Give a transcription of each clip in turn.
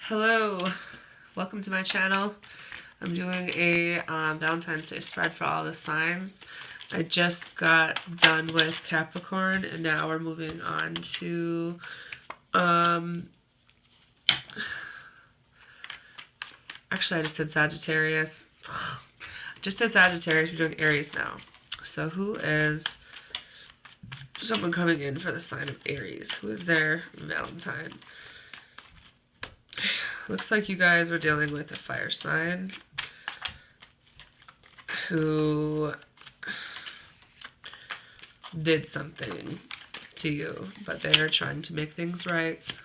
Hello, welcome to my channel. I'm doing a Valentine's Day spread for all the signs. I just got done with Capricorn and now we're moving on to actually I just did Sagittarius. Just did Sagittarius, we're doing Aries now. So who is someone coming in for the sign of Aries? Who is their Valentine? Looks like you guys are dealing with a fire sign who did something to you, but they are trying to make things right.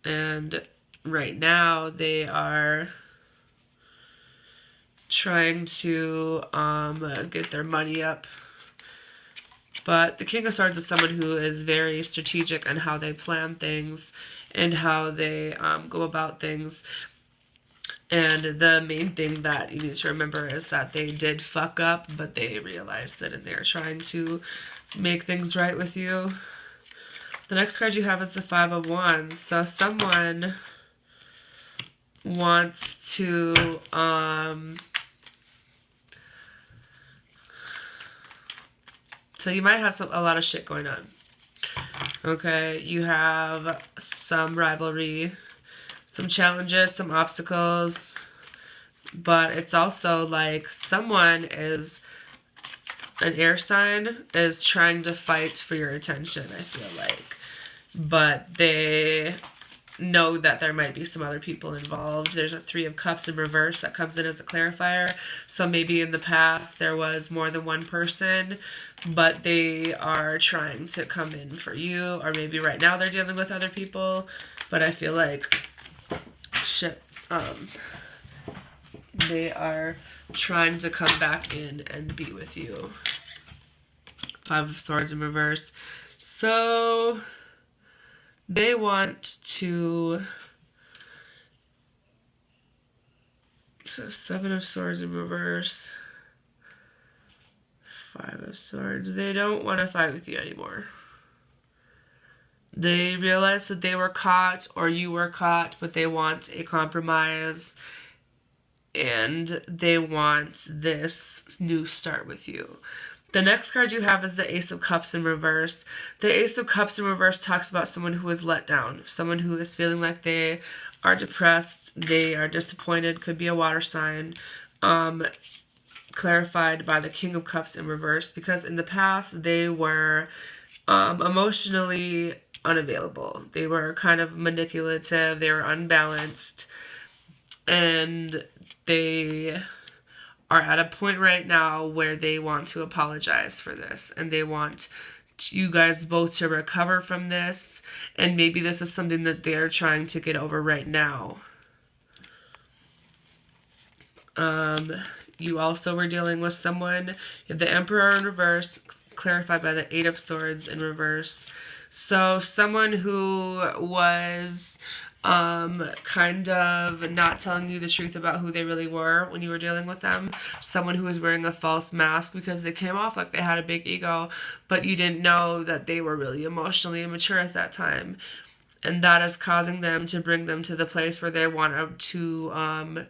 And right now they are trying to get their money up. But the King of Swords is someone who is very strategic on how they plan things and how they go about things. And the main thing that you need to remember is that they did fuck up, but they realized it and they're trying to make things right with you. The next card you have is the Five of Wands. So someone wants to so you might have a lot of shit going on. Okay, you have some rivalry, some challenges, some obstacles, but it's also like someone is, an air sign, is trying to fight for your attention, I feel like. But they know that there might be some other people involved. There's a Three of Cups in reverse that comes in as a clarifier. So maybe in the past there was more than one person, but they are trying to come in for you. Or maybe right now they're dealing with other people. But I feel like, shit, they are trying to come back in and be with you. Five of Swords in reverse. So they want to, so Seven of Swords in reverse, Five of Swords. They don't want to fight with you anymore. They realize that they were caught or you were caught, but they want a compromise and they want this new start with you. The next card you have is the Ace of Cups in reverse. The Ace of Cups in reverse talks about someone who is let down, someone who is feeling like they are depressed, they are disappointed, could be a water sign, clarified by the King of Cups in reverse, because in the past they were emotionally unavailable. They were kind of manipulative, they were unbalanced, and they are at a point right now where they want to apologize for this and they want you guys both to recover from this, and maybe this is something that they're trying to get over right now. You also were dealing with someone, you have the Emperor in reverse, clarified by the Eight of Swords in reverse. So someone who was kind of not telling you the truth about who they really were when you were dealing with them. Someone who was wearing a false mask because they came off like they had a big ego, but you didn't know that they were really emotionally immature at that time. And that is causing them to bring them to the place where they want to,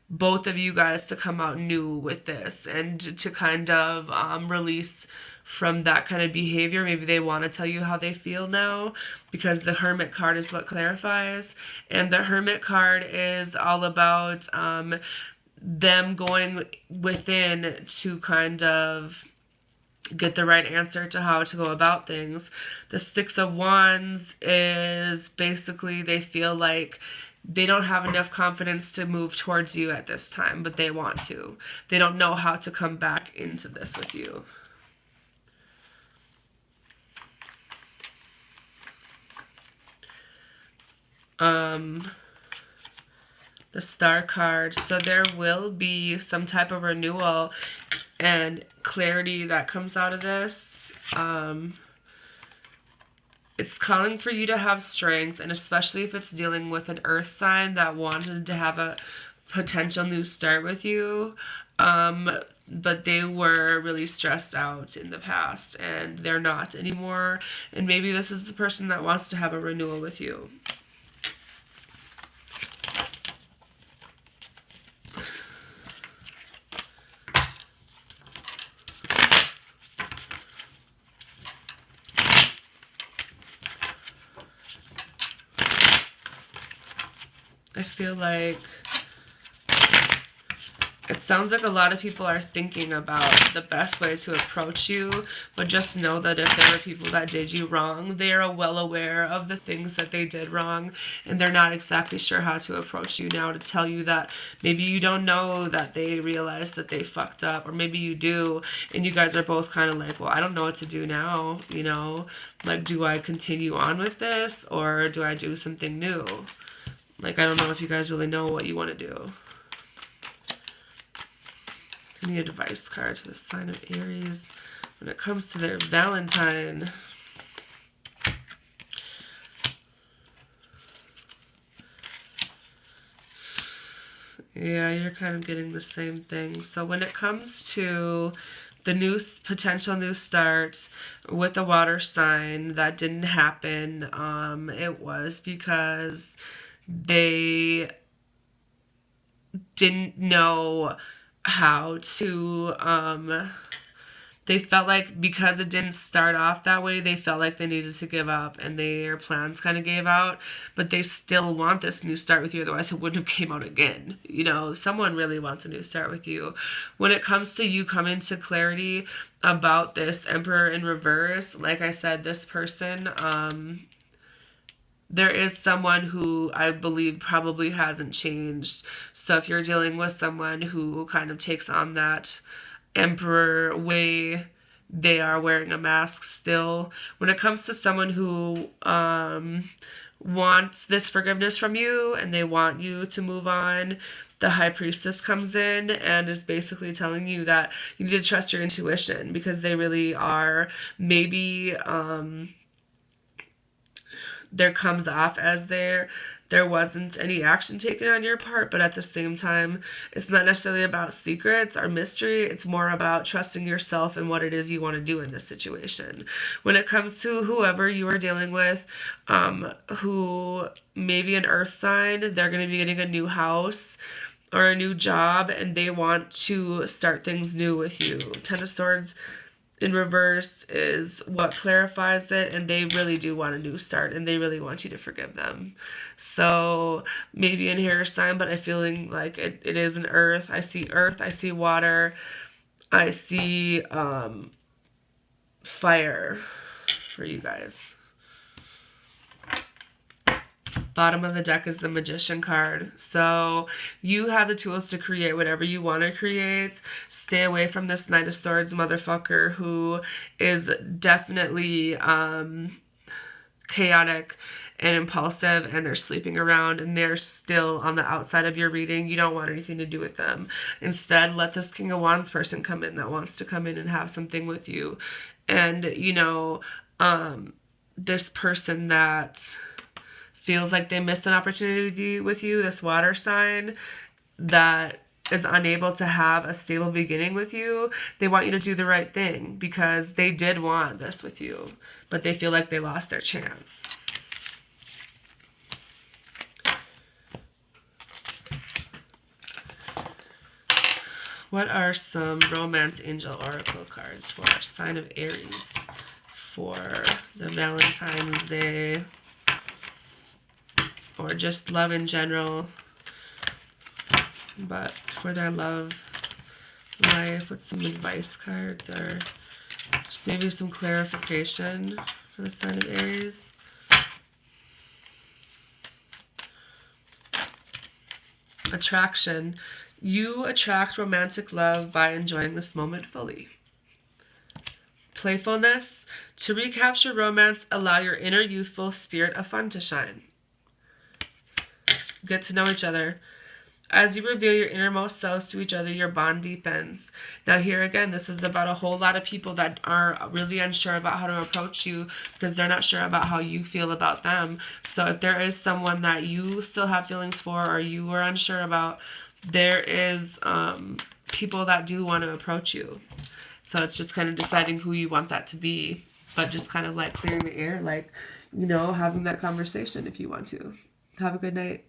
both of you guys to come out new with this and to kind of release from that kind of behavior. Maybe they want to tell you how they feel now, because the Hermit card is what clarifies. And the Hermit card is all about them going within to kind of get the right answer to how to go about things. The Six of Wands is basically they feel like they don't have enough confidence to move towards you at this time, but they want to. They don't know how to come back into this with you. The Star card. So there will be some type of renewal and clarity that comes out of this. It's calling for you to have strength, and especially if it's dealing with an earth sign that wanted to have a potential new start with you. But they were really stressed out in the past and they're not anymore. And maybe this is the person that wants to have a renewal with you. I feel like it sounds like a lot of people are thinking about the best way to approach you, but just know that if there were people that did you wrong, they are well aware of the things that they did wrong, and they're not exactly sure how to approach you now to tell you that maybe you don't know that they realized that they fucked up, or maybe you do, and you guys are both kind of like, well, I don't know what to do now, you know? Like, do I continue on with this, or do I do something new? Like, I don't know if you guys really know what you want to do. Any advice card to the sign of Aries when it comes to their Valentine? Yeah, you're kind of getting the same thing. So when it comes to the new potential new starts with the water sign, that didn't happen. It was because they didn't know how to they felt like because it didn't start off that way, they felt like they needed to give up, and their plans kind of gave out, but they still want this new start with you, otherwise it wouldn't have came out again. You know, someone really wants a new start with you. When it comes to you coming to clarity about this Emperor in reverse, like I said, this person, there is someone who I believe probably hasn't changed. So if you're dealing with someone who kind of takes on that Emperor way, they are wearing a mask still. When it comes to someone who wants this forgiveness from you and they want you to move on, the High Priestess comes in and is basically telling you that you need to trust your intuition, because they really are maybe there comes off as there wasn't any action taken on your part, but at the same time, it's not necessarily about secrets or mystery. It's more about trusting yourself and what it is you want to do in this situation. When it comes to whoever you are dealing with, who may be an earth sign, they're going to be getting a new house or a new job, and they want to start things new with you. Ten of Swords in reverse is what clarifies it, and they really do want a new start, and they really want you to forgive them. So maybe an air sign, but I'm feeling like it is an earth. I see earth, I see water, I see fire for you guys. Bottom of the deck is the Magician card. So you have the tools to create whatever you want to create. Stay away from this Knight of Swords motherfucker who is definitely chaotic and impulsive, and they're sleeping around, and they're still on the outside of your reading. You don't want anything to do with them. Instead, let this King of Wands person come in that wants to come in and have something with you. And, you know, this person that feels like they missed an opportunity with you, this water sign that is unable to have a stable beginning with you, they want you to do the right thing because they did want this with you, but they feel like they lost their chance. What are some Romance Angel Oracle cards for our sign of Aries for the Valentine's Day? Or just love in general, but for their love life, with some advice cards or just maybe some clarification for the sign of Aries. Attraction. You attract romantic love by enjoying this moment fully. Playfulness. To recapture romance, allow your inner youthful spirit of fun to shine. Get to know each other. As you reveal your innermost selves to each other, your bond deepens. Now here again, this is about a whole lot of people that are really unsure about how to approach you because they're not sure about how you feel about them. So if there is someone that you still have feelings for or you are unsure about, there is people that do want to approach you. So it's just kind of deciding who you want that to be, but just kind of like clearing the air, like, you know, having that conversation if you want to. Have a good night.